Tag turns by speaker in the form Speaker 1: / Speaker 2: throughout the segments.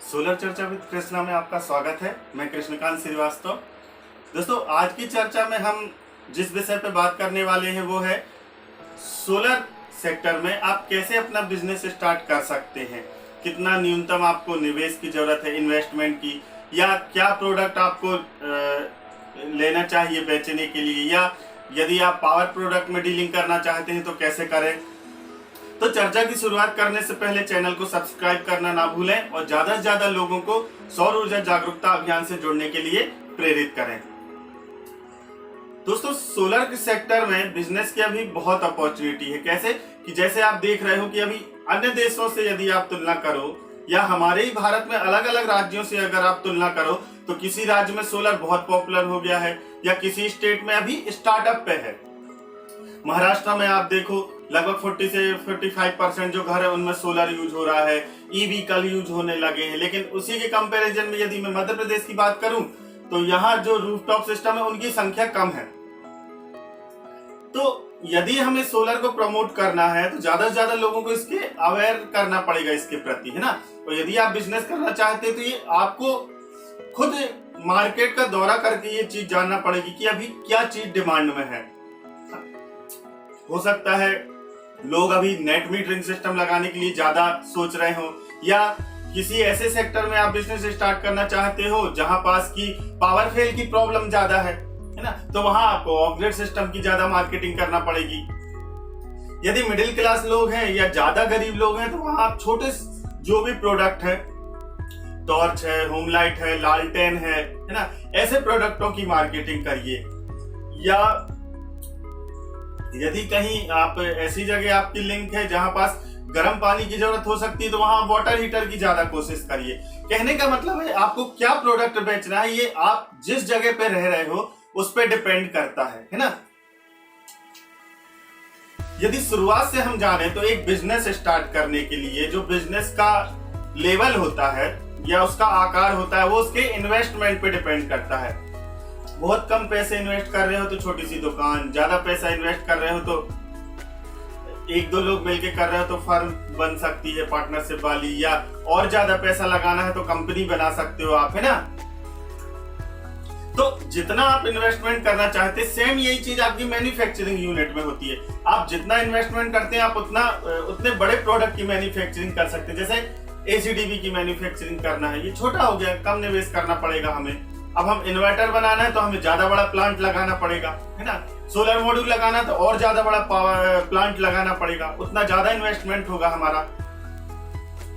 Speaker 1: Solar चर्चा with Krishna में आपका स्वागत है। मैं कृष्णकांत श्रीवास्तव। दोस्तों, आज की चर्चा में हम जिस विषय पे बात करने वाले हैं वो है सोलर सेक्टर में आप कैसे अपना बिजनेस स्टार्ट कर सकते हैं। कितना न्यूनतम आपको निवेश की जरूरत है, इन्वेस्टमेंट की, या क्या प्रोडक्ट आपको लेना चाहिए बेचने के लिए, या यदि आप पावर प्रोडक्ट में डीलिंग करना चाहते हैं तो कैसे करें। तो चर्चा की शुरुआत करने से पहले चैनल को सब्सक्राइब करना ना भूलें और ज्यादा से ज्यादा लोगों को सौर ऊर्जा जागरूकता अभियान से जुड़ने के लिए प्रेरित करें। दोस्तों, सोलर के सेक्टर में बिजनेस की अभी बहुत अपॉर्चुनिटी है। कैसे कि जैसे आप देख रहे हो कि अभी अन्य देशों से यदि आप तुलना करो या हमारे ही भारत में अलग अलग राज्यों से अगर आप तुलना करो तो किसी राज्य में सोलर बहुत पॉपुलर हो गया है या किसी स्टेट में अभी स्टार्टअप पे है। महाराष्ट्र में आप देखो लगभग 40 से 45% जो घर है उनमें सोलर यूज हो रहा है, ई व्हीकल यूज होने लगे हैं। लेकिन उसी के कंपैरिजन में यदि मैं मध्य प्रदेश की बात करूं तो यहाँ जो रूफटॉप सिस्टम है उनकी संख्या कम है। तो यदि हमें सोलर को प्रमोट करना है तो ज्यादा से ज्यादा लोगों को इसके अवेयर करना पड़ेगा इसके प्रति, है ना। तो यदि आप बिजनेस करना चाहते हैं तो ये आपको खुद मार्केट का दौरा करके ये चीज जानना पड़ेगी कि अभी क्या चीज डिमांड में है। हो सकता है लोग अभी नेट मीटरिंग सिस्टम लगाने के लिए ज्यादा सोच रहे हो, या किसी ऐसे सेक्टर में आप बिजनेस स्टार्ट करना चाहते हो जहां पास की पावर फेल की प्रॉब्लम ज्यादा है ना, तो वहां आपको ऑफ ग्रिड सिस्टम की ज्यादा मार्केटिंग करना पड़ेगी। यदि मिडिल क्लास लोग हैं या ज्यादा गरीब लोग हैं तो वहां आप छोटे जो भी प्रोडक्ट है, टॉर्च है, होम लाइट है, लालटेन है ना, ऐसे प्रोडक्टों की मार्केटिंग करिए। या यदि कहीं आप ऐसी जगह आपकी लिंक है जहां पास गर्म पानी की जरूरत हो सकती है तो वहां वाटर हीटर की ज्यादा कोशिश करिए। कहने का मतलब है आपको क्या प्रोडक्ट बेचना है ये आप जिस जगह पे रह रहे हो उस पे डिपेंड करता है ना। यदि शुरुआत से हम जाने तो एक बिजनेस स्टार्ट करने के लिए जो बिजनेस का लेवल होता है या उसका आकार होता है वो उसके इन्वेस्टमेंट पे डिपेंड करता है। बहुत कम पैसे इन्वेस्ट कर रहे हो तो छोटी सी दुकान, ज्यादा पैसा इन्वेस्ट कर रहे हो तो एक दो लोग मिलके कर रहे हो तो फर्म बन सकती है पार्टनरशिप वाली, या और ज्यादा पैसा लगाना है तो कंपनी बना सकते हो आप, है ना। तो जितना आप इन्वेस्टमेंट करना चाहते हैं सेम यही चीज आपकी मैन्युफैक्चरिंग यूनिट में होती है। आप जितना इन्वेस्टमेंट करते हैं आप उतने बड़े प्रोडक्ट की मैन्युफैक्चरिंग कर सकते हैं। जैसे एसीडीबी की मैन्युफैक्चरिंग करना है, ये छोटा हो गया, कम निवेश करना पड़ेगा हमें। अब हम इन्वर्टर बनाना है तो हमें ज्यादा बड़ा प्लांट लगाना पड़ेगा, है ना। सोलर मॉड्यूल लगाना तो और ज्यादा बड़ा पावर प्लांट लगाना पड़ेगा, उतना ज्यादा इन्वेस्टमेंट होगा हमारा।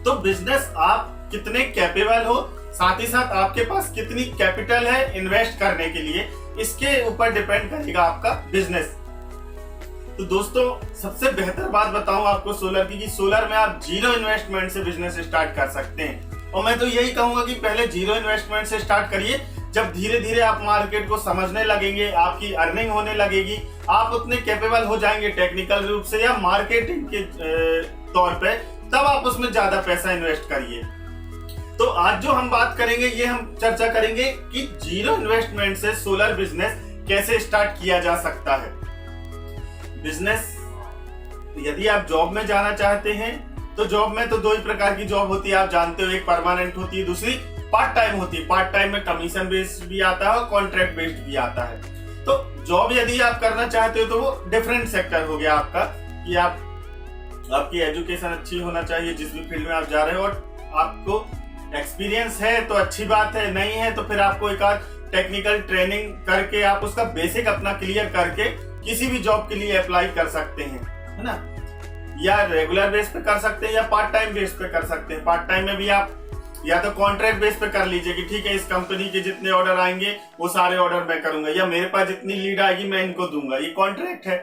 Speaker 1: तो बिजनेस आप कितने कैपेबल हो, साथ ही साथ आपके पास कितनी कैपिटल है इन्वेस्ट करने के लिए, इसके ऊपर डिपेंड करेगा आपका बिजनेस। तो दोस्तों, सबसे बेहतर बात बताऊं आपको सोलर की, कि सोलर में आप जीरो इन्वेस्टमेंट से बिजनेस स्टार्ट कर सकते हैं। और मैं तो यही कहूंगा कि पहले जीरो इन्वेस्टमेंट से स्टार्ट करिए। जब धीरे धीरे आप मार्केट को समझने लगेंगे, आपकी अर्निंग होने लगेगी, आप उतने कैपेबल हो जाएंगे टेक्निकल रूप से या मार्केटिंग के तौर पे, तब आप उसमें ज्यादा पैसा इन्वेस्ट करिए। तो आज जो हम बात करेंगे ये हम चर्चा करेंगे कि जीरो इन्वेस्टमेंट से सोलर बिजनेस कैसे स्टार्ट किया जा सकता है। बिजनेस यदि आप जॉब में जाना चाहते हैं तो जॉब में तो दो ही प्रकार की जॉब होती है, आप जानते हो। एक परमानेंट होती है, दूसरी पार्ट टाइम होती है। पार्ट टाइम में कमीशन बेस्ड भी आता है और कॉन्ट्रैक्ट बेस्ड भी आता है। तो जॉब यदि आप करना चाहते हो तो वो डिफरेंट सेक्टर हो गया आपका, कि आपकी एजुकेशन अच्छी होना चाहिए जिस भी फील्ड में आप जा रहे हो, और आपको एक्सपीरियंस है तो अच्छी बात है, नहीं है तो फिर आपको एक आध टेक्निकल ट्रेनिंग करके आप उसका बेसिक अपना क्लियर करके किसी भी जॉब के लिए अप्लाई कर सकते हैं, है ना। या रेगुलर बेस पे कर सकते हैं या पार्ट टाइम बेस पे कर सकते हैं। पार्ट टाइम में भी आप या तो कॉन्ट्रैक्ट बेस पे कर लीजिए कि ठीक है इस कंपनी के जितने ऑर्डर आएंगे वो सारे ऑर्डर मैं करूंगा, या मेरे पास जितनी लीड आएगी मैं इनको दूंगा, ये कॉन्ट्रैक्ट है।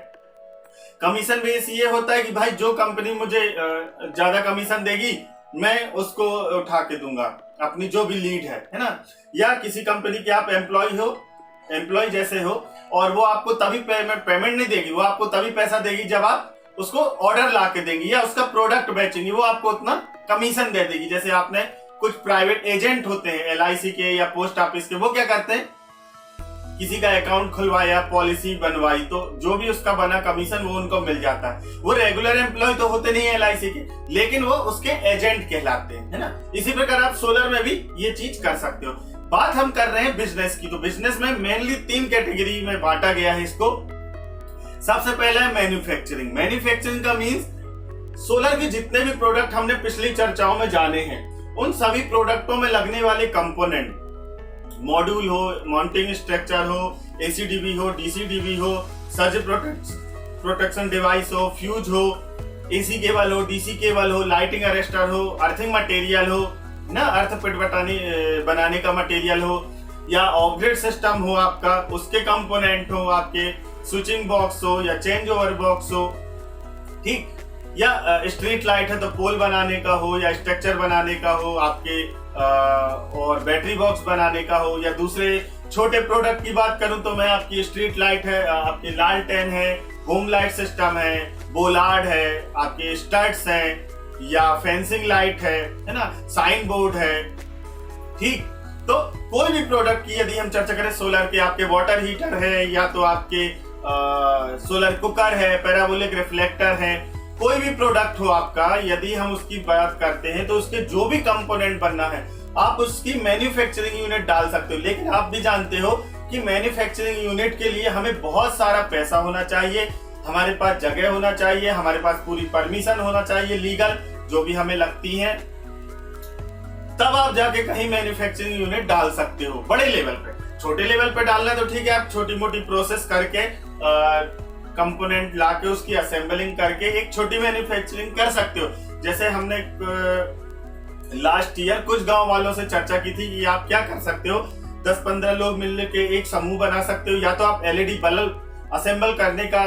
Speaker 1: कमीशन बेस ये होता है कि भाई जो कंपनी मुझे ज्यादा कमीशन देगी मैं उसको उठा के दूंगा, अपनी जो भी लीड है ना। या किसी कंपनी के आप एम्प्लॉय जैसे हो, और वो आपको तभी पेमेंट नहीं देगी, वो आपको तभी पैसा देगी जब आप उसको ऑर्डर ला के देंगी या उसका प्रोडक्ट बेचेंगी, वो आपको उतना कमीशन दे देगी। जैसे आपने कुछ प्राइवेट एजेंट होते हैं LIC के या पोस्ट ऑफिस के, वो क्या करते हैं किसी का अकाउंट खुलवाया, पॉलिसी बनवाई, तो जो भी उसका बना कमीशन वो उनको मिल जाता है। वो रेगुलर एम्प्लॉय तो होते नहीं है LIC के, लेकिन वो उसके एजेंट कहलाते हैं, है ना। इसी प्रकार आप सोलर में भी ये चीज कर सकते हो। बात हम कर रहे हैं बिजनेस की, तो बिजनेस में मेनली 3 कैटेगरी में बांटा गया है इसको। सबसे पहला है मैन्युफैक्चरिंग। मैन्युफैक्चरिंग का मीन्स सोलर के जितने भी प्रोडक्ट हमने पिछली चर्चाओं में जाने हैं, उन सभी प्रोडक्टों में लगने वाले कंपोनेंट, मॉड्यूल हो, माउंटिंग स्ट्रक्चर हो, ACDB हो, DCDB हो, सर्ज प्रोटेक्शन डिवाइस हो, फ्यूज हो, AC केबल हो, DC केबल हो, लाइटिंग अरेस्टर हो, अर्थिंग मटेरियल हो ना, अर्थ पिट बनाने का मटेरियल हो, या ऑपरेट सिस्टम हो आपका, उसके कंपोनेंट हो, आपके स्विचिंग बॉक्स हो या चेंज ओवर बॉक्स हो, ठीक, या स्ट्रीट लाइट है तो पोल बनाने का हो या स्ट्रक्चर बनाने का हो आपके, और बैटरी बॉक्स बनाने का हो, या दूसरे छोटे प्रोडक्ट की बात करूं तो मैं आपकी स्ट्रीट लाइट है, आपकी लालटेन है, होम लाइट सिस्टम है, बोलार्ड है, आपके स्टड्स हैं, या फेंसिंग लाइट है ना, साइन बोर्ड है, ठीक। तो कोई भी प्रोडक्ट की यदि हम चर्चा करें सोलर के, आपके वाटर हीटर है, या तो आपके सोलर कुकर है, पैराबोलिक रिफ्लेक्टर है, कोई भी प्रोडक्ट हो आपका, यदि हम उसकी बात करते हैं तो उसके जो भी कंपोनेंट बनना है आप उसकी मैन्युफैक्चरिंग यूनिट डाल सकते हो। लेकिन आप भी जानते हो कि मैन्युफैक्चरिंग यूनिट के लिए हमें बहुत सारा पैसा होना चाहिए, हमारे पास जगह होना चाहिए, हमारे पास पूरी परमिशन होना चाहिए लीगल, जो भी हमें लगती है, तब आप जाके कहीं मैन्युफैक्चरिंग यूनिट डाल सकते हो बड़े लेवल पे। छोटे लेवल पे डालना है तो ठीक है, आप छोटी मोटी प्रोसेस करके कंपोनेंट लाके उसकी असेंबलिंग करके एक छोटी मैन्युफैक्चरिंग कर सकते हो। जैसे हमने लास्ट ईयर कुछ गांव वालों से चर्चा की थी कि आप क्या कर सकते हो, 10-15 लोग मिलने के एक समूह बना सकते हो, या तो आप LED बल्ब असेंबल करने का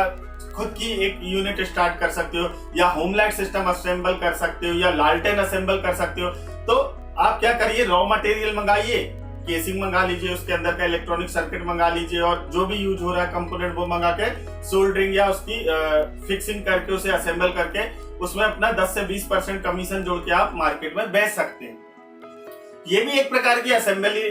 Speaker 1: खुद की एक यूनिट स्टार्ट कर सकते हो, या होम लाइट सिस्टम असेंबल कर सकते हो, या लालटेन असेंबल कर सकते हो। तो आप क्या करिए, रॉ मटेरियल मंगाइए, केसिंग मंगा लीजिए, उसके अंदर का इलेक्ट्रॉनिक सर्किट मंगा लीजिए, और जो भी यूज हो रहा है कंपोनेंट वो मंगा के सोल्डरिंग या उसकी फिक्सिंग करके उसे असेंबल करके उसमें अपना 10 से 20% कमीशन जोड़ के आप मार्केट में बेच सकते हैं। ये भी एक प्रकार की असेंबली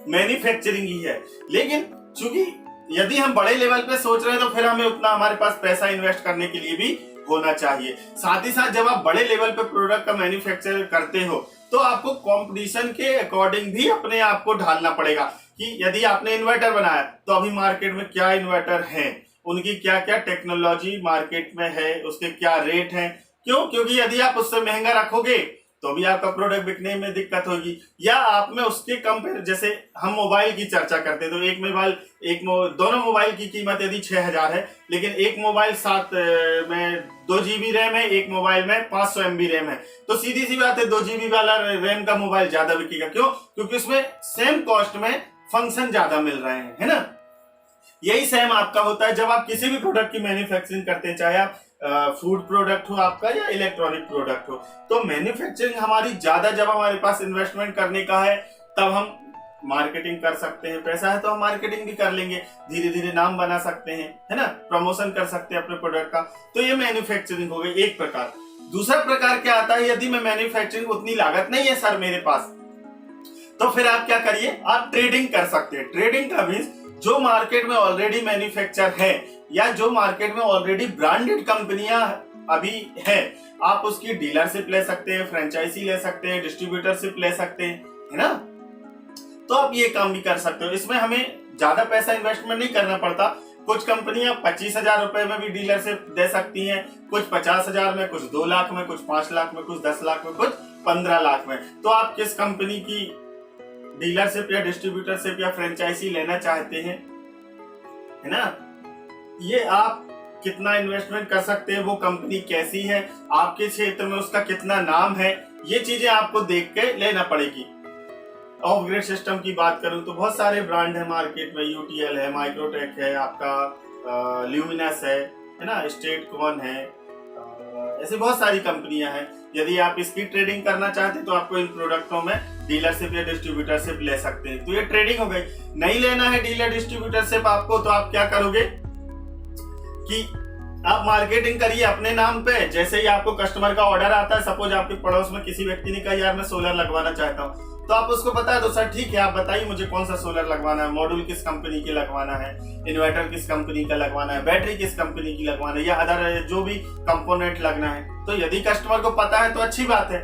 Speaker 1: मैन्युफैक्चरिंग ही है। लेकिन चूंकि यदि हम बड़े लेवल पे सोच रहे हैं तो फिर हमें उतना हमारे पास पैसा इन्वेस्ट करने के लिए भी होना चाहिए। साथ ही साथ जब आप बड़े लेवल पे प्रोडक्ट का मैन्युफैक्चर करते हो तो आपको कंपटीशन के अकॉर्डिंग भी अपने आप को ढालना पड़ेगा कि यदि आपने इन्वर्टर बनाया तो अभी मार्केट में क्या इन्वर्टर हैं, उनकी क्या क्या टेक्नोलॉजी मार्केट में है, उसके क्या रेट हैं। क्यों? क्योंकि यदि आप उससे महंगा रखोगे तो भी आपका प्रोडक्ट बिकने में दिक्कत होगी, या आप में उसके कंपेयर, जैसे हम मोबाइल की चर्चा करते हैं तो दोनों मोबाइल की कीमत यदि 6000 है, लेकिन एक मोबाइल 7 में 2 GB रैम है, एक मोबाइल में 500 MB रैम है, तो सीधी सी बात है 2 GB वाला रैम का मोबाइल ज्यादा बिकेगा। क्यों? क्योंकि उसमें सेम कॉस्ट में फंक्शन ज्यादा मिल रहे हैं, है ना। यही सेम आपका होता है जब आप किसी भी प्रोडक्ट की मैन्युफैक्चरिंग करते हैं, चाहे आप फूड प्रोडक्ट हो आपका या इलेक्ट्रॉनिक प्रोडक्ट हो। तो मैन्युफैक्चरिंग हमारी ज्यादा, जब हमारे पास इन्वेस्टमेंट करने का है तब हम मार्केटिंग कर सकते हैं, पैसा है तो हम मार्केटिंग भी कर लेंगे, धीरे धीरे नाम बना सकते हैं, है ना, प्रमोशन कर सकते हैं अपने प्रोडक्ट का। तो ये मैन्युफैक्चरिंग हो गई एक प्रकार। दूसरा प्रकार क्या आता है, यदि मैं मैन्युफैक्चरिंग उतनी लागत नहीं है सर मेरे पास, तो फिर आप क्या करिए, आप ट्रेडिंग कर सकते हैं। ट्रेडिंग का मीन्स जो मार्केट में ऑलरेडी मैन्युफैक्चर है या जो मार्केट में ऑलरेडी ब्रांडेड कंपनियां अभी है, आप उसकी डीलरशिप ले सकते हैं, फ्रेंचाइजी ले सकते हैं, डिस्ट्रीब्यूटरशिप ले सकते हैं, है ना। तो आप ये काम भी कर सकते हो। इसमें हमें ज्यादा पैसा इन्वेस्टमेंट नहीं करना पड़ता। कुछ कंपनियां 25,000 रुपए में भी डीलरशिप दे सकती हैं, कुछ 50,000 में, कुछ 2 लाख में, कुछ 5 लाख में, कुछ 10 लाख में, कुछ 15 लाख में। तो आप किस कंपनी की डीलरशिप या डिस्ट्रीब्यूटरशिप या फ्रेंचाइजी लेना चाहते हैं, है ना, ये आप कितना इन्वेस्टमेंट कर सकते हैं, वो कंपनी कैसी है, आपके क्षेत्र में उसका कितना नाम है, ये चीजें आपको देख के लेना पड़ेगी। ऑफ ग्रिड सिस्टम की बात करूं तो बहुत सारे ब्रांड है मार्केट में, UTL है, माइक्रोटेक है, आपका ल्यूमिनस है ना, स्टेटकॉन है, ऐसे बहुत सारी कंपनियां हैं। यदि आप इसकी ट्रेडिंग करना चाहते हैं तो आपको इन प्रोडक्टों में डीलरशिप या डिस्ट्रीब्यूटरशिप ले सकते हैं। तो ये ट्रेडिंग हो गई। नहीं लेना है डीलर डिस्ट्रीब्यूटरशिप आपको, तो आप क्या करोगे कि आप मार्केटिंग करिए अपने नाम पे। जैसे ही आपको कस्टमर का ऑर्डर आता है, सपोज आपके पड़ोस में किसी व्यक्ति ने कहा यार मैं सोलर लगवाना चाहता हूँ, तो आप उसको बता दो, सर ठीक है आप बताइए मुझे कौन सा सोलर लगवाना है, मॉड्यूल किस कंपनी के लगवाना है, इन्वर्टर किस कंपनी का लगवाना है, बैटरी किस कंपनी की लगवाना है, या अदर जो भी कंपोनेंट लगना है। तो यदि कस्टमर को पता है तो अच्छी बात है,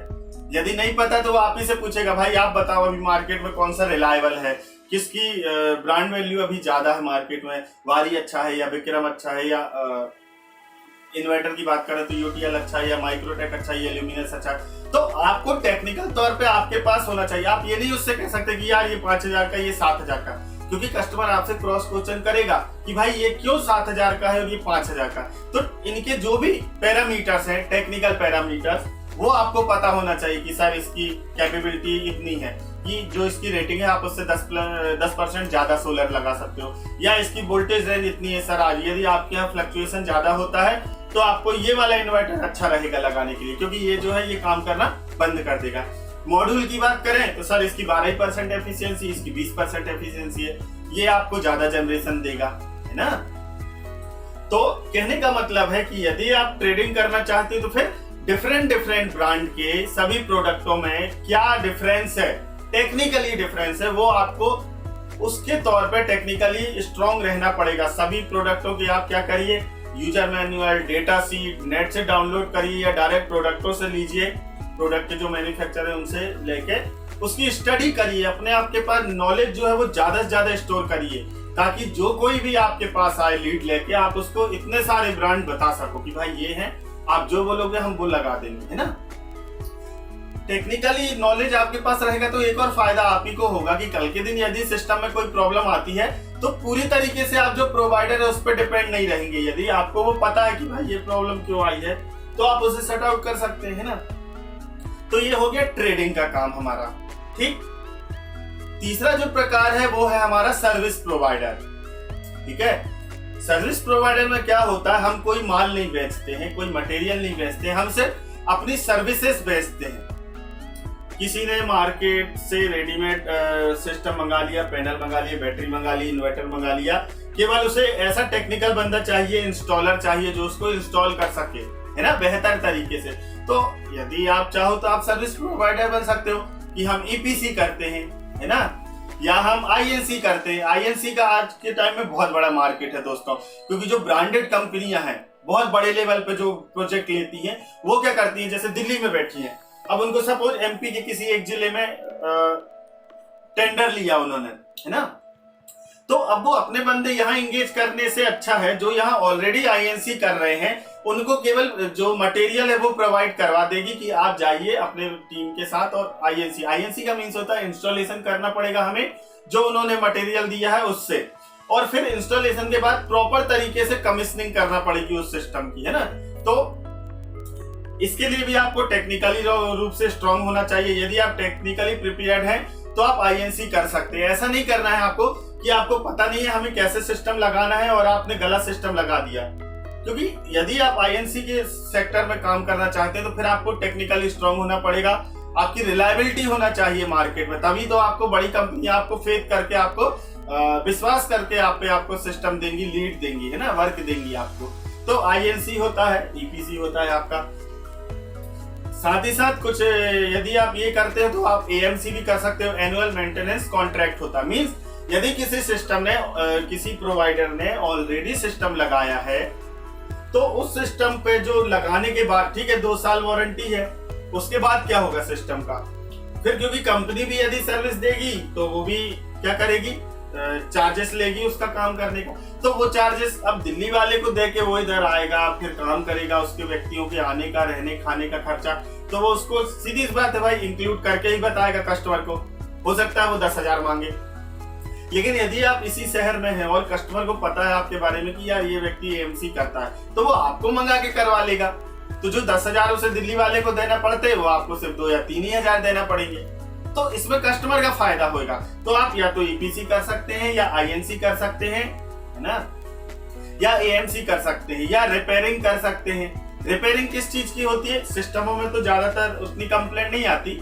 Speaker 1: यदि नहीं पता तो वो आप ही से पूछेगा, भाई आप बताओ अभी मार्केट में कौन सा रिलायबल है, किसकी ब्रांड वैल्यू अभी ज्यादा है मार्केट में, वारी अच्छा है या विक्रम अच्छा है, या इन्वर्टर की बात करें तो यूटीएल अच्छा है या माइक्रोटेक अच्छा है या ल्यूमिनस अच्छा है। तो आपको टेक्निकल तौर पे आपके पास होना चाहिए। आप ये नहीं उससे कह सकते कि यार ये 5,000 का ये 7,000 का, क्योंकि कस्टमर आपसे क्रॉस क्वेश्चन करेगा कि भाई ये क्यों 7,000 का है और ये 5,000 का। तो इनके जो भी पैरामीटर्स हैं, टेक्निकल पैरामीटर्स, वो आपको पता होना चाहिए कि सर इसकी कैपेबिलिटी इतनी है कि जो इसकी रेटिंग है आप उससे 10% ज्यादा सोलर लगा सकते हो, या इसकी वोल्टेज रेंज इतनी है सर, आज यदि आपके यहाँ फ्लक्चुएशन ज्यादा होता है तो आपको ये वाला इन्वर्टर अच्छा रहेगा लगाने के लिए, क्योंकि ये जो है ये काम करना बंद कर देगा। मॉड्यूल की बात करें तो सर इसकी 12% एफिशिएंसी, इसकी 20% एफिशिएंसी है, ये आपको ज्यादा जनरेशन देगा, है ना। तो कहने का मतलब है कि यदि आप ट्रेडिंग करना चाहते हो तो फिर डिफरेंट ब्रांड के सभी प्रोडक्टों में क्या डिफरेंस है, टेक्निकली डिफरेंस है, वो आपको उसके तौर पे टेक्निकली स्ट्रॉन्ग रहना पड़ेगा। सभी प्रोडक्टों की आप क्या करिए, user manual, data seat net से डाउनलोड करिए या डायरेक्ट प्रोडक्टों से लीजिए, प्रोडक्ट के जो मैन्युफैक्चरर है उनसे लेके उसकी स्टडी करिए, अपने आपके पास नॉलेज जो है वो ज्यादा से ज्यादा स्टोर करिए, ताकि जो कोई भी आपके पास आए लीड लेके आप उसको इतने सारे ब्रांड बता सको कि भाई ये हैं, आप जो बोलोगे हम वो लगा देंगे, है ना। टेक्निकली नॉलेज आपके पास रहेगा तो एक और फायदा आप ही को होगा कि कल के दिन यदि सिस्टम में कोई प्रॉब्लम आती है तो पूरी तरीके से आप जो प्रोवाइडर है उस पर डिपेंड नहीं रहेंगे। यदि आपको वो पता है कि भाई ये प्रॉब्लम क्यों आई है तो आप उसे सेट आउट कर सकते हैं ना। तो ये हो गया ट्रेडिंग का काम हमारा, ठीक। तीसरा जो प्रकार है वो है हमारा सर्विस प्रोवाइडर, ठीक है। सर्विस प्रोवाइडर में क्या होता है, हम कोई माल नहीं बेचते हैं, कोई मटेरियल नहीं बेचते हैं, हम सिर्फ अपनी सर्विसेज बेचते हैं। किसी ने मार्केट से रेडीमेड सिस्टम मंगा लिया, पैनल मंगा लिया, बैटरी मंगा ली, इन्वर्टर मंगा लिया, केवल उसे ऐसा टेक्निकल बंदा चाहिए, इंस्टॉलर चाहिए जो उसको इंस्टॉल कर सके, है ना, बेहतर तरीके से। तो यदि आप चाहो तो आप सर्विस प्रोवाइडर बन सकते हो कि हम ईपीसी करते हैं, है ना, या हम आईएनसी करते हैं। आईएनसी का आज के टाइम में बहुत बड़ा मार्केट है दोस्तों, क्योंकि जो ब्रांडेड कंपनियां हैं बहुत बड़े लेवल पे जो प्रोजेक्ट लेती हैं वो क्या करती हैं, जैसे दिल्ली में बैठी हैं, अब उनको सपोज एमपी के किसी एक जिले में टेंडर लिया उन्होंने, है ना, तो अब वो अपने बंदे यहाँ इंगेज करने से अच्छा है जो यहाँ ऑलरेडी आईएनसी कर रहे हैं, उनको केवल जो मटेरियल है वो प्रोवाइड करवा देगी कि आप जाइए अपने टीम के साथ और आईएनसी का मीन्स होता है इंस्टॉलेशन करना पड़ेगा हमें जो उन्होंने मटेरियल दिया है उससे, और फिर इंस्टॉलेशन के बाद प्रॉपर तरीके से कमिश्निंग करना पड़ेगी उस सिस्टम की, है ना। तो इसके लिए भी आपको टेक्निकली रूप से स्ट्रांग होना चाहिए। यदि आप टेक्निकली प्रिपेयर्ड हैं तो आप आईएनसी कर सकते हैं। ऐसा नहीं करना है आपको कि आपको पता नहीं है हमें कैसे सिस्टम लगाना है और आपने गलत सिस्टम लगा दिया, क्योंकि यदि आप आईएनसी के सेक्टर में काम करना चाहते हैं तो फिर आपको टेक्निकली स्ट्रांग होना पड़ेगा, आपकी रिलायबिलिटी होना चाहिए मार्केट में, तभी तो आपको बड़ी कंपनी आपको फेथ करके, आपको विश्वास करके आपको सिस्टम देंगी, लीड देंगी, है ना, वर्क देंगी आपको। तो आईएनसी होता है, ईपीसी होता है आपका। साथ ही साथ कुछ यदि आप ये करते हो तो आप एएमसी भी कर सकते हो, एनुअल मेंटेनेंस कॉन्ट्रैक्ट होता है। मींस यदि किसी सिस्टम ने किसी प्रोवाइडर ने ऑलरेडी सिस्टम लगाया है तो उस सिस्टम पे जो लगाने के बाद, ठीक है, 2 साल वारंटी है, उसके बाद क्या होगा सिस्टम का, फिर क्योंकि कंपनी भी यदि सर्विस देगी तो वो भी क्या करेगी, चार्जेस लेगी उसका काम करने का। तो वो चार्जेस अब दिल्ली वाले को दे के वो इधर आएगा, फिर काम करेगा, उसके व्यक्तियों के आने का, रहने खाने का खर्चा, तो वो उसको सीधी बात है भाई इंक्लूड करके ही बताएगा कस्टमर को। हो सकता है वो 10,000 मांगे, लेकिन यदि आप इसी शहर में हैं और कस्टमर को पता है आपके बारे में कि यार ये व्यक्ति एएमसी करता है, तो वो आपको मंगा के करवा लेगा। तो जो 10,000 उसे दिल्ली वाले को देना पड़ते वो आपको सिर्फ 2 या 3 ही हजार देना पड़ेंगे। तो इसमें कस्टमर का फायदा होगा। तो आप या तो ईपीसी कर सकते हैं या आईएनसी कर सकते हैं, है ना, या एएमसी कर सकते हैं, या रिपेयरिंग कर सकते हैं। रिपेयरिंग किस चीज की होती है, सिस्टमों में तो ज्यादातर उतनी कंप्लेंट नहीं आती,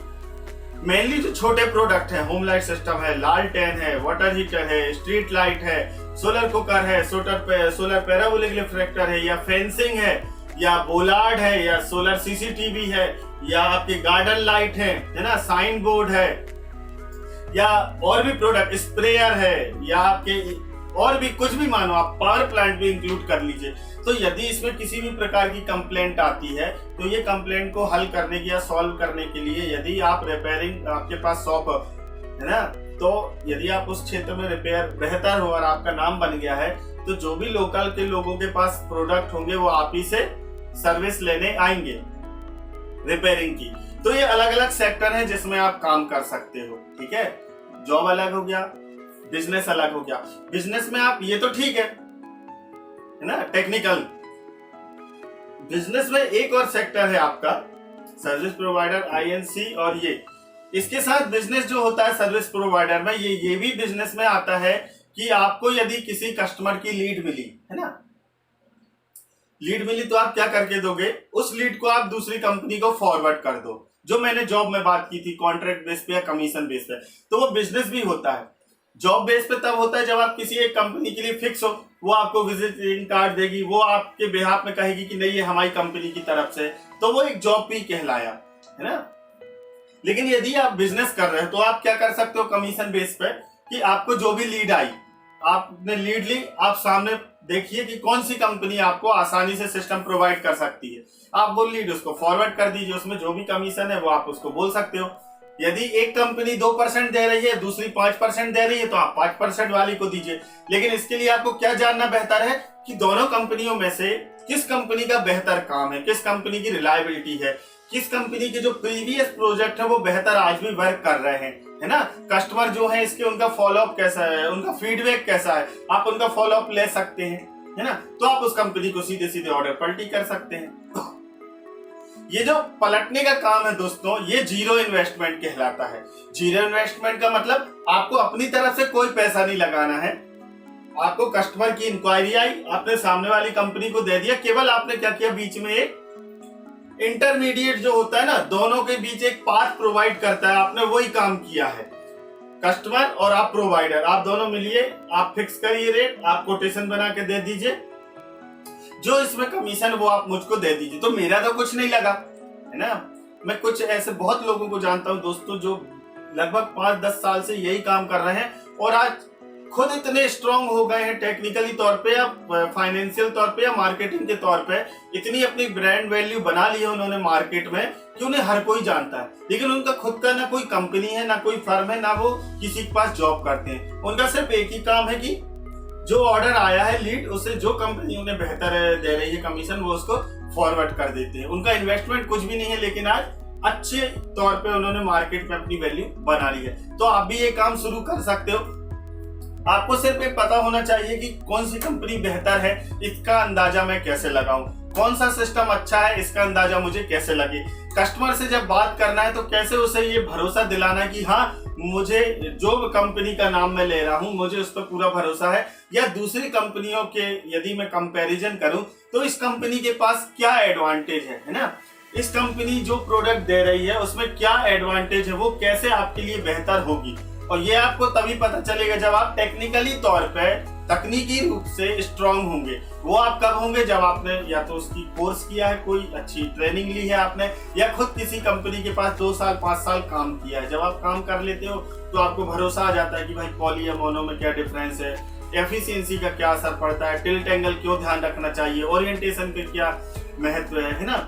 Speaker 1: मेनली जो छोटे प्रोडक्ट है, होम लाइट सिस्टम है, लालटेन है, वाटर हीटर है, स्ट्रीट लाइट है, सोलर कुकर है, सोलर पैराबोलिक रिफ्लेक्टर है, या फेंसिंग है, या बोलार्ड है, या सोलर सीसीटीवी है, या आपके गार्डन लाइट है ना, साइन बोर्ड है, या और भी प्रोडक्ट स्प्रेयर है, या आपके और भी कुछ भी मानो, आप पावर प्लांट भी इंक्लूड कर लीजिए। तो यदि इसमें किसी भी प्रकार की कंप्लेंट आती है तो ये कंप्लेंट को हल करने की या सॉल्व करने के लिए यदि आप रिपेयरिंग, आपके पास शॉप है ना, तो यदि आप उस क्षेत्र में रिपेयर बेहतर हो और आपका नाम बन गया है तो जो भी लोकल के लोगों के पास प्रोडक्ट होंगे वो आप ही से सर्विस लेने आएंगे रिपेयरिंग की। तो ये अलग अलग सेक्टर है जिसमें आप काम कर सकते हो, ठीक है। जॉब अलग हो गया, बिजनेस अलग हो गया। बिजनेस में आप ये तो ठीक है ना, टेक्निकल। बिजनेस में एक और सेक्टर है आपका सर्विस प्रोवाइडर, आईएनसी, और ये इसके साथ बिजनेस जो होता है सर्विस प्रोवाइडर में, ये भी बिजनेस में आता है कि आपको यदि किसी कस्टमर की लीड मिली है ना, लीड मिली तो आप क्या करके दोगे, उस लीड को आप दूसरी कंपनी को फॉरवर्ड कर दो। जो मैंने जॉब में बात की थी कॉन्ट्रैक्ट बेस पे या कमीशन बेस पे, तो वो बिजनेस भी होता है। जॉब बेस पे तब होता है जब आप किसी एक कंपनी के लिए फिक्स हो, वो आपको विजिटिंग कार्ड देगी, वो आपके बिहाफ में कहेगी कि नहीं ये हमारी कंपनी की तरफ से, तो वो एक जॉब भी कहलाया, है ना। लेकिन यदि आप बिजनेस कर रहे हो तो आप क्या कर सकते हो कमीशन बेस पे, कि आपको जो भी लीड आई, आपने लीड ली, आप सामने देखिए कि कौन सी कंपनी आपको आसानी से सिस्टम प्रोवाइड कर सकती है, आप वो लीड उसको फॉरवर्ड कर दीजिए, उसमें जो भी कमीशन है वो आप उसको बोल सकते हो। यदि एक कंपनी 2% दे रही है, दूसरी 5% दे रही है, तो आप 5% वाली को दीजिए। लेकिन इसके लिए आपको क्या जानना बेहतर है कि दोनों कंपनियों में से किस कंपनी का बेहतर काम है, किस कंपनी की रिलायबिलिटी है, किस कंपनी के जो प्रीवियस प्रोजेक्ट है वो बेहतर आज भी वर्क कर रहे हैं, है ना। कस्टमर जो है इसके उनका फॉलोअप कैसा है, उनका फीडबैक कैसा है, आप उनका फॉलोअप ले सकते हैं, है ना। तो आप उस कंपनी को सीधे सीधे ऑर्डर पलटी कर सकते हैं। ये जो पलटने का काम है दोस्तों, ये जीरो इन्वेस्टमेंट कहलाता है। जीरो इन्वेस्टमेंट का मतलब आपको अपनी तरफ से कोई पैसा नहीं लगाना है। आपको कस्टमर की इंक्वायरी आई, आपने सामने वाली कंपनी को दे दिया, केवल आपने क्या किया, बीच में एक इंटरमीडिएट जो होता है ना, दोनों के बीच एक पाथ प्रोवाइड करता है, आपने वही काम किया है। कस्टमर और आप प्रोवाइडर, आप दोनों मिलिए, आप फिक्स करिए रेट, आप कोटेशन बना के दे दीजिए, जो इसमें कमीशन वो आप मुझको दे दीजिए। तो मेरा तो कुछ नहीं लगा, है ना। मैं कुछ ऐसे बहुत लोगों को जानता हूं दोस्तों जो लगभग 5-10 साल से यही काम कर रहे हैं और आज खुद इतने स्ट्रांग हो गए हैं टेक्निकली तौर पे या फाइनेंशियल तौर पे या मार्केटिंग के तौर पे, इतनी अपनी ब्रांड वैल्यू बना ली है उन्होंने मार्केट में कि उन्हें हर कोई जानता है। लेकिन उनका खुद का ना कोई कंपनी है, ना कोई फर्म है, ना वो किसी के पास जॉब करते हैं। उनका सिर्फ एक ही काम है कि जो ऑर्डर आया है लीड, उसे जो कंपनी उन्हें बेहतर दे रही है कमीशन, वो उसको फॉरवर्ड कर देते हैं। उनका इन्वेस्टमेंट कुछ भी नहीं है, लेकिन आज अच्छे तौर पे उन्होंने मार्केट में अपनी वैल्यू बना ली है। तो आप भी ये काम शुरू कर सकते हो। आपको सिर्फ एक पता होना चाहिए कि कौन सी कंपनी बेहतर है, इसका अंदाजा मैं कैसे लगाऊं, कौन सा सिस्टम अच्छा है, इसका अंदाजा मुझे कैसे लगे। कस्टमर से जब बात करना है तो कैसे उसे ये भरोसा दिलाना है कि हाँ, मुझे जो कंपनी का नाम मैं ले रहा हूं मुझे उस पर पूरा भरोसा है, या दूसरी कंपनियों के यदि मैं कंपैरिजन करूं तो इस कंपनी के पास क्या एडवांटेज है ना। इस कंपनी जो प्रोडक्ट दे रही है उसमें क्या एडवांटेज है, वो कैसे आपके लिए बेहतर होगी। और ये आपको तभी पता चलेगा जब आप टेक्निकली तौर पे, तकनीकी रूप से स्ट्रांग होंगे। वो आप कब होंगे, जब आपने या तो उसकी कोर्स किया है, कोई अच्छी ट्रेनिंग ली है आपने, या खुद किसी कंपनी के पास 2 साल 5 साल काम किया है। जब आप काम कर लेते हो तो आपको भरोसा आ जाता है कि भाई पॉली या मोनो में क्या डिफरेंस है, एफिशिएंसी का क्या असर पड़ता है, टिल्ट एंगल क्यों ध्यान रखना चाहिए, ओरिएंटेशन के क्या महत्व है ना।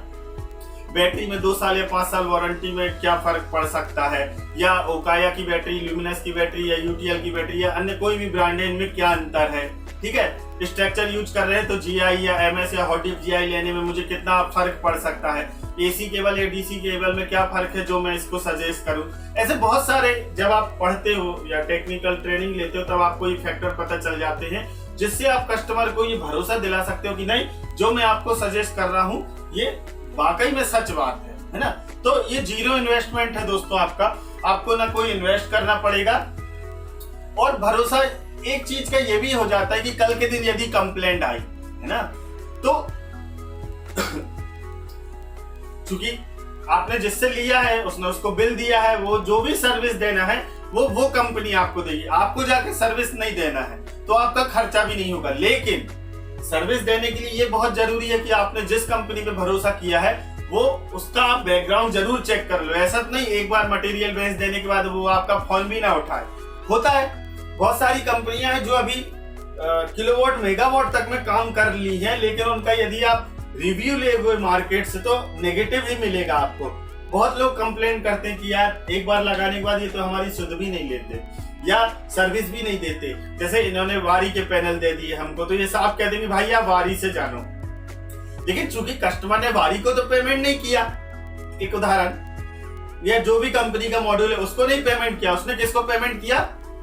Speaker 1: बैटरी में 2 साल या 5 साल वारंटी में क्या फर्क पड़ सकता है, या ओकाया की बैटरी, ल्यूमिनस की बैटरी, या यूटीएल की बैटरी, या अन्य कोई भी ब्रांड है, इनमें क्या अंतर है। ठीक है, स्ट्रक्चर यूज कर रहे हैं तो जीआई या एमएस या हॉटिफ जीआई लेने में मुझे कितना फर्क पड़ सकता है, एसी केबल या डीसी केबल में क्या फर्क है जो मैं इसको सजेस्ट करूं। ऐसे बहुत सारे जब आप पढ़ते हो या टेक्निकल ट्रेनिंग लेते हो तब आपको ये फैक्टर पता चल जाते हैं, जिससे आप कस्टमर को ये भरोसा दिला सकते हो कि नहीं, जो मैं आपको सजेस्ट कर रहा हूँ ये वाकई में सच बात है ना। तो ये जीरो इन्वेस्टमेंट है दोस्तों आपका, आपको ना कोई इन्वेस्ट करना पड़ेगा। और भरोसा एक चीज का ये भी हो जाता है कि कल के दिन यदि कंप्लेंट आई है ना, तो चूंकि आपने जिससे लिया है उसने उसको बिल दिया है, वो जो भी सर्विस देना है वो कंपनी आपको देगी, आपको जाके सर्विस नहीं देना है, तो आपका खर्चा भी नहीं होगा। लेकिन सर्विस देने के लिए ये बहुत जरूरी है कि आपने जिस कंपनी पे भरोसा किया है वो उसका आप बैकग्राउंड जरूर चेक कर लो। ऐसा तो नहीं एक बार मटेरियल बेच देने के बाद वो आपका फोन भी ना उठाए। होता है, बहुत सारी कंपनियां हैं जो अभी किलोवाट मेगावाट तक में काम कर ली है, लेकिन उनका यदि आप रिव्यू ले मार्केट से तो नेगेटिव ही मिलेगा आपको। बहुत लोग कंप्लेन करते हैं कि यार एक बार लगाने के बाद ये तो हमारी सुध भी नहीं लेते या सर्विस भी नहीं देते। जैसे इन्होंने वारी के पैनल दे दिए हमको, तो ये साफ कह देंगे भाई आप वारी से जानो, लेकिन चूंकि कस्टमर ने वारी को तो पेमेंट नहीं किया, एक उदाहरण, या जो भी कंपनी का मॉड्यूल है उसको नहीं पेमेंट किया, उसने किसको पेमेंट किया?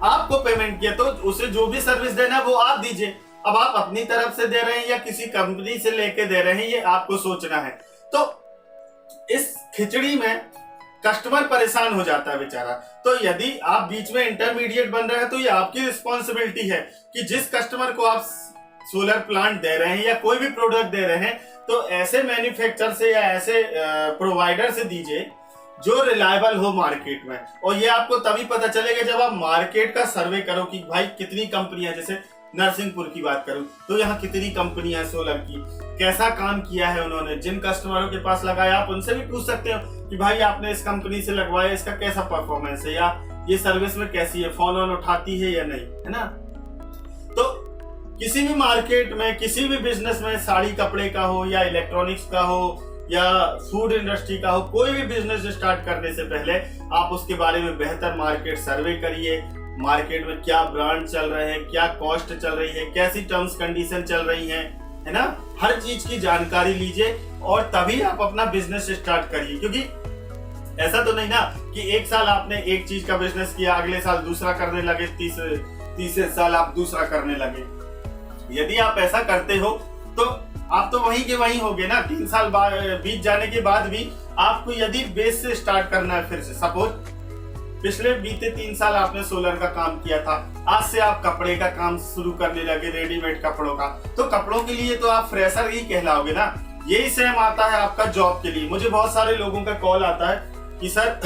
Speaker 1: आपको पेमेंट किया। तो उसे जो भी सर्विस देना है वो आप दीजिए। अब आप अपनी तरफ से दे रहे हैं या किसी कंपनी से लेके दे रहे हैं, ये आपको सोचना है। तो इस खिचड़ी में कस्टमर परेशान हो जाता है बेचारा। तो यदि आप बीच में इंटरमीडिएट बन रहे हैं तो ये आपकी रिस्पॉन्सिबिलिटी है कि जिस कस्टमर को आप सोलर प्लांट दे रहे हैं या कोई भी प्रोडक्ट दे रहे हैं, तो ऐसे मैन्युफैक्चरर से या ऐसे प्रोवाइडर से दीजिए जो रिलायबल हो मार्केट में। और ये आपको तभी पता चलेगा जब आप मार्केट का सर्वे करो कि भाई कितनी कंपनियां, जैसे नरसिंहपुर की बात करूं तो यहाँ कितनी कंपनियां हैं सोलर की, कैसा काम किया है उन्होंने, जिन कस्टमरों के पास लगाया आप उनसे भी पूछ सकते हो कि भाई आपने इस कंपनी से लगवाया, इसका कैसा परफॉर्मेंस है या ये सर्विस में कैसी है, फोन ऑन उठाती है या नहीं, है ना। तो किसी भी मार्केट में, किसी भी बिजनेस में, साड़ी कपड़े का हो या इलेक्ट्रॉनिक्स का हो या फूड इंडस्ट्री का हो, कोई भी बिजनेस स्टार्ट करने से पहले आप उसके बारे में बेहतर मार्केट सर्वे करिए। मार्केट में क्या ब्रांड चल रहे हैं, क्या कॉस्ट चल रही है, कैसी टर्म्स कंडीशन चल रही हैं, है ना। हर चीज की जानकारी लीजिए और तभी आप अपना बिजनेस स्टार्ट करिए। क्योंकि ऐसा तो नहीं ना कि एक साल आपने एक चीज का बिजनेस किया, अगले साल दूसरा करने लगे, तीसरे साल आप दूसरा करने लगे। यदि आप ऐसा करते हो तो आप तो वहीं के वहीं होगे ना। 3 साल बीत जाने के बाद भी आपको यदि बेस से स्टार्ट करना है, फिर से सपोज पिछले बीते 3 साल आपने सोलर का काम किया था, आज से आप कपड़े का काम शुरू करने लगे, रेडीमेड कपड़ों का, तो कपड़ों के लिए तो आप फ्रेशर ही कहलाओगे ना। यही सेम आता है आपका जॉब के लिए। मुझे बहुत सारे लोगों का कॉल आता है कि सर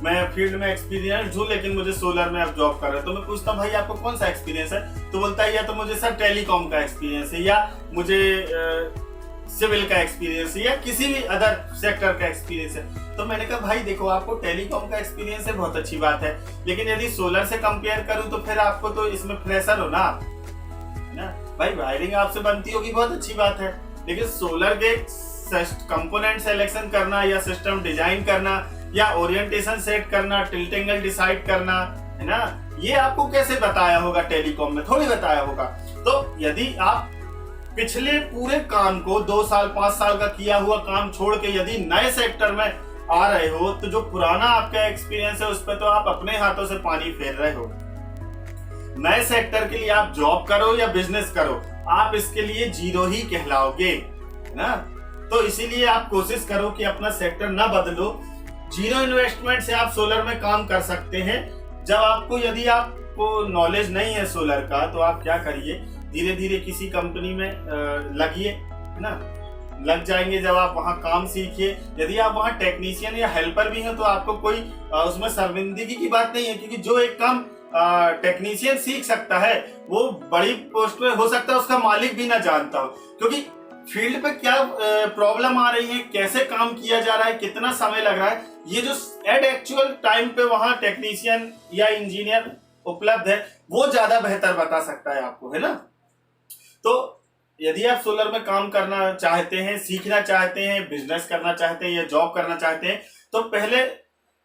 Speaker 1: मैं फील्ड में एक्सपीरियंस हूँ लेकिन मुझे सोलर में आप जॉब कर रहे हैं। तो मैं पूछता हूँ भाई आपको कौन सा एक्सपीरियंस है? तो बोलता है या तो मुझे सर टेलीकॉम का एक्सपीरियंस है, या मुझे सिविल का एक्सपीरियंस है, या किसी भी अदर सेक्टर का एक्सपीरियंस है। तो मैंने कहा भाई देखो, आपको टेलीकॉम का एक्सपीरियंस है, बहुत अच्छी बात है, लेकिन यदि सोलर से कंपेयर करूं तो फिर आपको तो इसमें फ्रेशर हो ना भाई। वायरिंग आपसे बनती होगी, बहुत अच्छी बात है, लेकिन सोलर के कंपोनेंट सिलेक्शन करना या सिस्टम डिजाइन करना या ओरिएंटेशन सेट करना, टिल्ट एंगल डिसाइड करना, है ना, ये आपको कैसे बताया होगा? टेलीकॉम में थोड़ी बताया होगा। तो यदि आप पिछले पूरे काम को 2 साल 5 साल का किया हुआ काम छोड़ के यदि नए सेक्टर में आ रहे हो, तो जो पुराना आपका एक्सपीरियंस है उस पर तो आप अपने हाथों से पानी फेर रहे हो। नए सेक्टर के लिए आप जॉब करो या बिजनेस करो, आप इसके लिए जीरो ही कहलाओगे, है ना। तो इसीलिए आप कोशिश करो कि अपना सेक्टर ना बदलो। जीरो इन्वेस्टमेंट से आप सोलर में काम कर सकते हैं। जब आपको, यदि आपको नॉलेज नहीं है सोलर का, तो आप क्या करिए, धीरे धीरे किसी कंपनी में लगिए, है ना। लग जाएंगे जब आप वहां काम सीखिए। यदि आप वहां टेक्नीशियन या हेल्पर भी हैं तो आपको कोई उसमें शर्मिंदगी की बात नहीं है, क्योंकि जो एक काम टेक्नीशियन सीख सकता है वो बड़ी पोस्ट में हो सकता है उसका मालिक भी ना जानता हो। क्योंकि फील्ड पे क्या प्रॉब्लम आ रही है, कैसे काम किया जा रहा है, कितना समय लग रहा है, ये जो एट एक्चुअल टाइम पे वहां टेक्नीशियन या इंजीनियर उपलब्ध है वो ज्यादा बेहतर बता सकता है आपको, है ना। तो यदि आप सोलर में काम करना चाहते हैं, सीखना चाहते हैं, बिजनेस करना चाहते हैं या जॉब करना चाहते हैं, तो पहले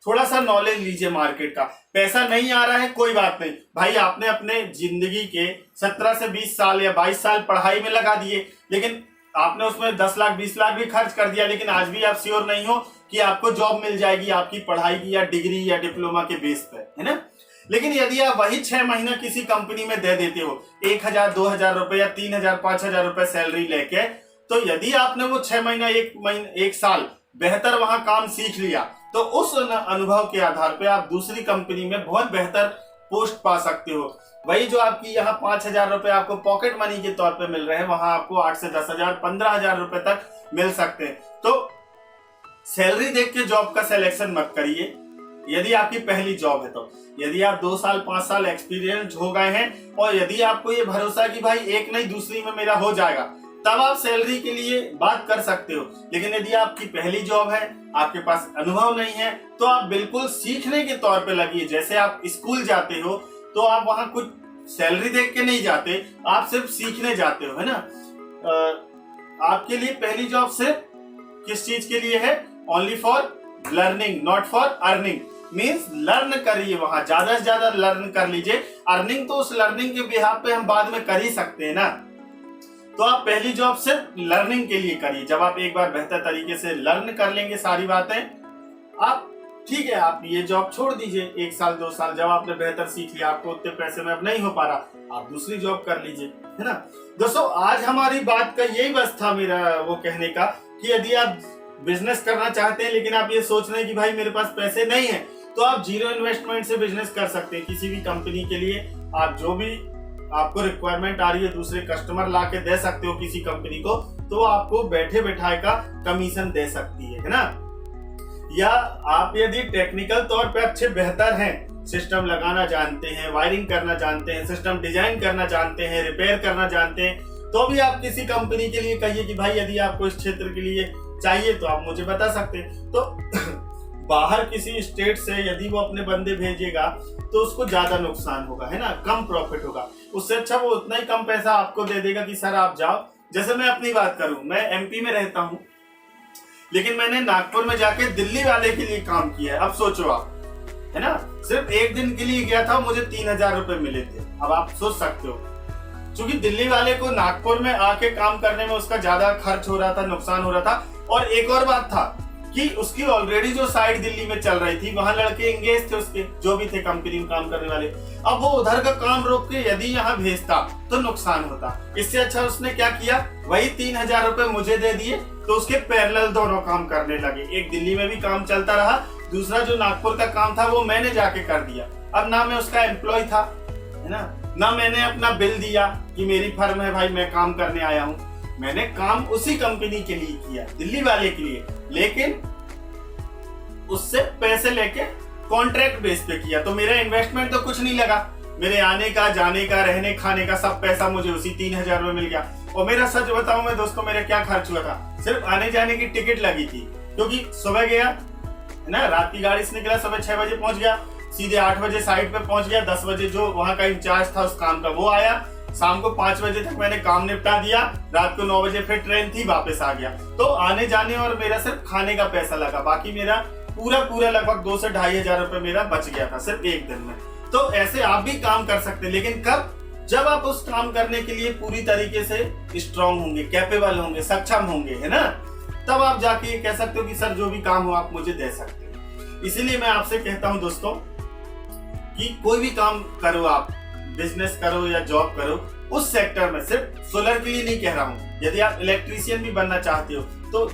Speaker 1: थोड़ा सा नॉलेज लीजिए मार्केट का। पैसा नहीं आ रहा है कोई बात नहीं भाई, आपने अपने जिंदगी के 17 से 20 साल या 22 साल पढ़ाई में लगा दिए, लेकिन आपने उसमें 10 लाख 20 लाख भी खर्च कर दिया, लेकिन आज भी आप श्योर नहीं हो कि आपको जॉब मिल जाएगी आपकी पढ़ाई की या डिग्री या डिप्लोमा के बेस पे, है ना। लेकिन यदि आप वही 6 महीना किसी कंपनी में दे देते हो, 1000 2000 रुपए या 3000 5000 रुपए सैलरी लेके, तो यदि आपने वो 6 महीना 1 साल बेहतर वहां काम सीख लिया, तो उस अनुभव के आधार पे आप दूसरी कंपनी में बहुत बेहतर पोस्ट पा सकते हो। वही जो आपकी यहाँ 5000 रुपए आपको पॉकेट मनी के तौर पे मिल रहे हैं, वहां आपको 8 से 10,000 15,000 रुपए तक मिल सकते हैं। तो सैलरी देख के जॉब का सिलेक्शन मत करिए यदि आपकी पहली जॉब है। तो यदि आप 2 साल 5 साल एक्सपीरियंस हो गए हैं और यदि आपको ये भरोसा कि भाई एक नहीं दूसरी में मेरा हो जाएगा, तब आप सैलरी के लिए बात कर सकते हो। लेकिन यदि आपकी पहली जॉब है, आपके पास अनुभव नहीं है, तो आप बिल्कुल सीखने के तौर पे लगिए। जैसे आप स्कूल जाते हो तो आप वहां कुछ सैलरी देख के नहीं जाते, आप सिर्फ सीखने जाते हो, है ना। आपके लिए पहली जॉब सिर्फ किस चीज के लिए है? Only for learning, not for earning. Means learn करिए, वहां ज्यादा से ज्यादा लर्न कर लीजिए। अर्निंग तो उस लर्निंग के बिहाफ पे हम बाद में कर ही सकते हैं ना। तो आप पहली जॉब सिर्फ लर्निंग के लिए करिए। जब आप एक बार बेहतर तरीके से लर्न कर लेंगे सारी बातें, आप ठीक है, आप ये जॉब छोड़ दीजिए 1 साल 2 साल, जब आपने बेहतर सीख लिया, आपको उतने पैसे में अब नहीं हो पा रहा, आप दूसरी जॉब कर लीजिए, है ना। दोस्तों, आज हमारी बात का यही बस था, मेरा वो कहने का कि यदि आप बिजनेस करना चाहते हैं लेकिन आप ये सोच रहे हैं कि भाई मेरे पास पैसे नहीं है, तो आप जीरो इन्वेस्टमेंट से बिजनेस कर सकते हैं। किसी भी कंपनी के लिए आप जो भी आपको रिक्वायरमेंट आ रही है, दूसरे कस्टमर ला के दे सकते हो किसी कंपनी को, तो आपको बैठे बैठाए का कमीशन दे सकती है ना। या आप यदि टेक्निकल तौर पे अच्छे बेहतर हैं, सिस्टम लगाना जानते हैं, वायरिंग करना जानते हैं, सिस्टम डिजाइन करना जानते हैं, रिपेयर करना जानते हैं, तो भी आप किसी कंपनी के लिए कहिए कि भाई यदि आपको इस क्षेत्र के लिए चाहिए तो आप मुझे बता सकते हैं। तो बाहर किसी स्टेट से यदि वो अपने बंदे भेजेगा तो उसको ज्यादा नुकसान होगा, है ना, कम प्रॉफिट होगा। उससे अच्छा वो उतना ही कम पैसा आपको दे देगा कि सर आप जाओ। जैसे मैं अपनी बात करूं, मैं एमपी में रहता हूं, लेकिन मैंने नागपुर में जाके दिल्ली वाले के लिए काम किया है। अब सोचो आप, है ना, सिर्फ 1 दिन के लिए गया था, मुझे 3000 रुपए मिले थे। अब आप सोच सकते हो, क्योंकि दिल्ली वाले को नागपुर में आके काम करने में उसका ज्यादा खर्च हो रहा था, नुकसान हो रहा था। और एक और बात था कि उसकी ऑलरेडी जो साइट दिल्ली में चल रही थी, वहां लड़के एंगेज थे उसके, जो भी थे कंपनी में काम करने वाले। अब वो उधर का काम रोक के यदि यहाँ भेजता तो नुकसान होता। इससे अच्छा उसने क्या किया, वही 3000 रुपए मुझे दे दिए, तो उसके पैरेलल दोनों काम करने लगे। एक दिल्ली में भी काम चलता रहा, दूसरा जो नागपुर का काम था वो मैंने जाके कर दिया। अब ना मैं उसका एम्प्लॉय था, है ना मैंने अपना बिल दिया कि मेरी फर्म है भाई, मैं काम करने आया हूँ। मैंने काम उसी कंपनी के लिए किया, दिल्ली वाले के लिए, लेकिन उससे पैसे लेके कॉन्ट्रैक्ट बेस पे किया। तो मेरा इन्वेस्टमेंट तो कुछ नहीं लगा, मेरे आने का, जाने का, रहने खाने का सब पैसा मुझे उसी 3000 में मिल गया। और मेरा सच बताऊं मैं दोस्तों, मेरा क्या खर्च हुआ था, सिर्फ आने जाने की टिकट लगी थी। क्योंकि सुबह गया, है ना, रात की गाड़ी से निकला, सुबह 6 बजे पहुंच गया, सीधे 8 बजे साइट पे पहुंच गया, 10 बजे जो वहां का इंचार्ज था उस काम का वो आया, शाम को 5 बजे तक मैंने काम निपटा दिया, रात को 9 बजे फिर ट्रेन थी, वापस आ गया। तो आने जाने और मेरा सिर्फ खाने का पैसा लगा, बाकी मेरा पूरा लगभग 2 से 2500 रुपए मेरा बच गया था सिर्फ 1 दिन में। तो ऐसे आप भी काम कर सकते हैं, लेकिन कब, जब आप उस काम करने के लिए पूरी तरीके से स्ट्रांग होंगे, कैपेबल होंगे, सक्षम होंगे, है ना, तब आप जाके ये कह सकते हो कि सर जो भी काम हो आप मुझे दे सकते हो। इसीलिए मैं आपसे कहता हूं दोस्तों कि कोई भी काम करो, आप बिजनेस करो या जॉब करो, उस सेक्टर में, सिर्फ सोलर के लिए नहीं कह रहा हूं, यदि आप इलेक्ट्रीशियन भी बनना चाहते हो तो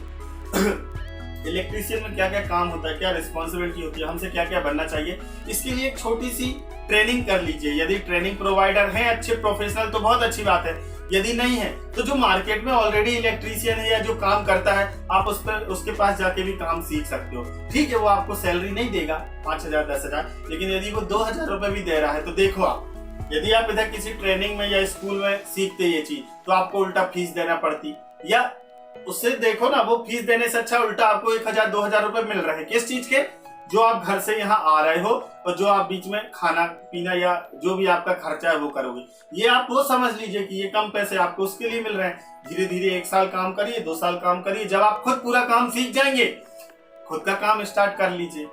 Speaker 1: इलेक्ट्रीशियन में क्या क्या काम होता है, क्या रिस्पॉन्सिबिलिटी होती है, हमसे क्या क्या बनना चाहिए, इसके लिए एक छोटी सी ट्रेनिंग कर लीजिए। यदि ट्रेनिंग प्रोवाइडर हैं अच्छे प्रोफेशनल तो बहुत अच्छी बात है, यदि नहीं है तो जो मार्केट में ऑलरेडी इलेक्ट्रीशियन है या जो काम करता है, आप उसके पास जाके भी काम सीख सकते हो। ठीक है, वो आपको सैलरी नहीं देगा 5000 10,000, लेकिन यदि वो 2000 रुपए भी दे रहा है तो देखो आप, यदि आप इधर किसी ट्रेनिंग में या स्कूल में सीखते ये चीज, तो आपको उल्टा फीस देना पड़ती, या उससे देखो ना, वो फीस देने से अच्छा उल्टा आपको 1000 2000 रुपए मिल रहे हैं। किस चीज के? जो आप घर से यहाँ आ रहे हो और जो आप बीच में खाना पीना या जो भी आपका खर्चा है वो करोगे। ये आप वो समझ लीजिए कि ये कम पैसे आपको उसके लिए मिल रहे हैं। धीरे धीरे 1 साल काम करिए, 2 साल काम करिए, जब आप खुद पूरा काम सीख जाएंगे, खुद का काम स्टार्ट कर लीजिए।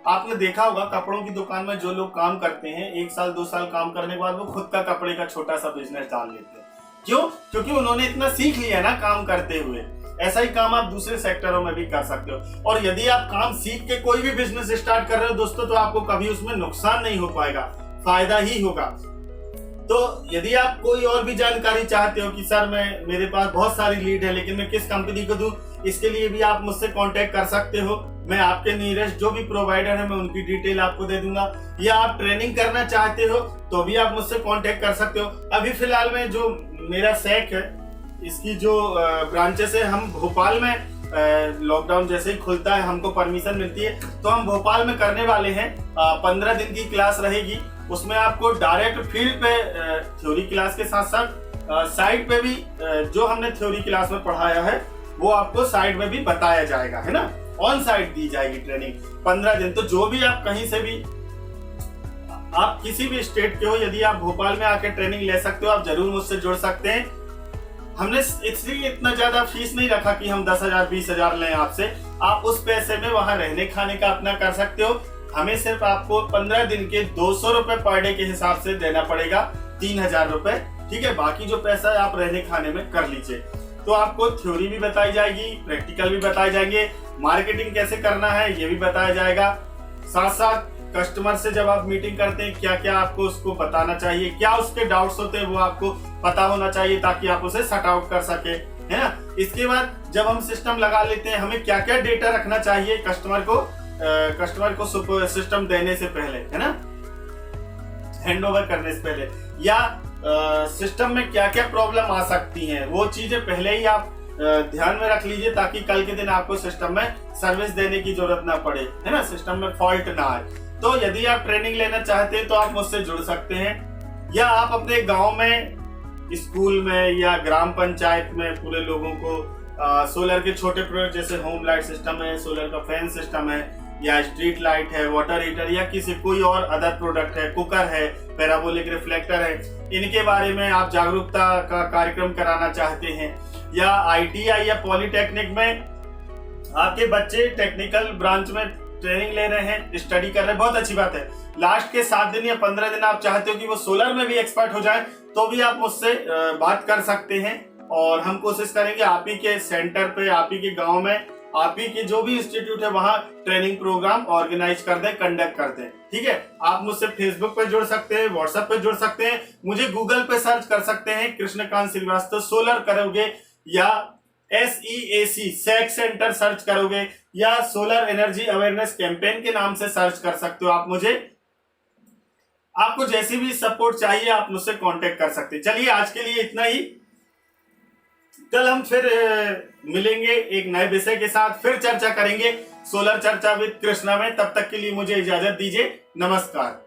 Speaker 1: आपने देखा होगा कपड़ों की दुकान में जो लोग काम करते हैं, 1 साल 2 साल काम करने के बाद वो खुद का कपड़े का छोटा सा बिजनेस डाल लेते हैं। क्यों? क्योंकि उन्होंने इतना सीख लिया ना काम करते हुए। ऐसा ही काम आप दूसरे सेक्टरों में भी कर सकते हो। और यदि आप काम सीख के कोई भी बिजनेस स्टार्ट कर रहे हो दोस्तों, तो आपको कभी उसमें नुकसान नहीं हो पाएगा, फायदा ही होगा। तो यदि आप कोई और भी जानकारी चाहते हो कि सर मेरे पास बहुत सारी लीड है लेकिन मैं किस कंपनी को दूं, इसके लिए भी आप मुझसे कांटेक्ट कर सकते हो। मैं आपके नियरेस्ट जो भी प्रोवाइडर है मैं उनकी डिटेल आपको दे दूंगा। या आप ट्रेनिंग करना चाहते हो तो भी आप मुझसे कांटेक्ट कर सकते हो। अभी फिलहाल में जो मेरा सैक है, इसकी जो ब्रांचेस है, हम भोपाल में लॉकडाउन जैसे ही खुलता है हमको परमिशन मिलती है तो हम भोपाल में करने वाले हैं। 15 दिन की क्लास रहेगी, उसमें आपको डायरेक्ट फील्ड पे थ्योरी क्लास के साथ साथ साइड पे भी जो हमने थ्योरी क्लास में पढ़ाया है वो आपको साइड में भी बताया जाएगा, है ना। ऑन साइड दी जाएगी ट्रेनिंग 15 दिन। तो जो भी आप कहीं से भी, आप किसी भी स्टेट के हो, यदि आप भोपाल में आकर ट्रेनिंग ले सकते हो, आप जरूर मुझसे जुड़ सकते हैं। हमने इसलिए इतना ज्यादा फीस नहीं रखा कि हम 10,000 20,000 लें आपसे। आप उस पैसे में वहां रहने खाने का अपना कर सकते हो। हमें सिर्फ आपको 15 दिन के 200 रुपए पर डे के हिसाब से देना पड़ेगा, 3,000 रुपए, ठीक है। बाकी जो पैसा है आप रहने खाने में कर लीजिए। तो आपको थ्योरी भी बताई जाएगी, प्रैक्टिकल भी बताए जाएंगे, मार्केटिंग कैसे करना है ये भी बताया जाएगा। साथ साथ कस्टमर से जब आप मीटिंग करते हैं क्या क्या आपको उसको बताना चाहिए, क्या उसके डाउट्स होते हैं वो आपको पता होना चाहिए ताकि आप उसे सॉर्ट आउट कर सके, है ना। इसके बाद जब हम सिस्टम लगा लेते हैं, हमें क्या क्या डेटा रखना चाहिए कस्टमर को सिस्टम देने से पहले, है ना, हैंड ओवर करने से पहले, या सिस्टम में क्या क्या प्रॉब्लम आ सकती हैं, वो चीजें पहले ही आप ध्यान में रख लीजिए ताकि कल के दिन आपको सिस्टम में सर्विस देने की जरूरत ना पड़े, है ना, सिस्टम में फॉल्ट ना आए। तो यदि आप ट्रेनिंग लेना चाहते हैं तो आप मुझसे जुड़ सकते हैं, या आप अपने गांव में, स्कूल में या ग्राम पंचायत में पूरे लोगों को सोलर के छोटे प्रोडक्ट जैसे होम लाइट सिस्टम है, सोलर का फैन सिस्टम है, या स्ट्रीट लाइट है, वाटर हीटर, या किसी कोई और अदर प्रोडक्ट है, कुकर है, पैराबोलिक रिफ्लेक्टर है, इनके बारे में आप जागरूकता का कार्यक्रम कराना चाहते हैं, या ITI या पॉलिटेक्निक में आपके बच्चे टेक्निकल ब्रांच में ट्रेनिंग ले रहे हैं, स्टडी कर रहे हैं, बहुत अच्छी बात है। लास्ट के 7 दिन या 15 दिन आप चाहते हो कि वो सोलर में भी एक्सपर्ट हो जाए, तो भी आप मुझसे बात कर सकते हैं और हम कोशिश करेंगे आप ही के सेंटर पे, आप ही के गांव में, आप ही के जो भी इंस्टीट्यूट है वहां ट्रेनिंग प्रोग्राम ऑर्गेनाइज कर दें, कंडक्ट कर दें, ठीक है। आप मुझसे फेसबुक पे जुड़ सकते हैं, व्हाट्सएप पे जुड़ सकते हैं, मुझे गूगल पे सर्च कर सकते हैं, कृष्णकांत श्रीवास्तव सोलर करोगे, या SEAC सैक सेंटर सर्च करोगे, या सोलर एनर्जी अवेयरनेस कैंपेन के नाम से सर्च कर सकते हो आप मुझे। आपको जैसी भी सपोर्ट चाहिए आप मुझसे कांटेक्ट कर सकते हैं। चलिए आज के लिए इतना ही, कल हम फिर मिलेंगे एक नए विषय के साथ, फिर चर्चा करेंगे सोलर चर्चा विद कृष्णा में। तब तक के लिए मुझे इजाजत दीजिए, नमस्कार।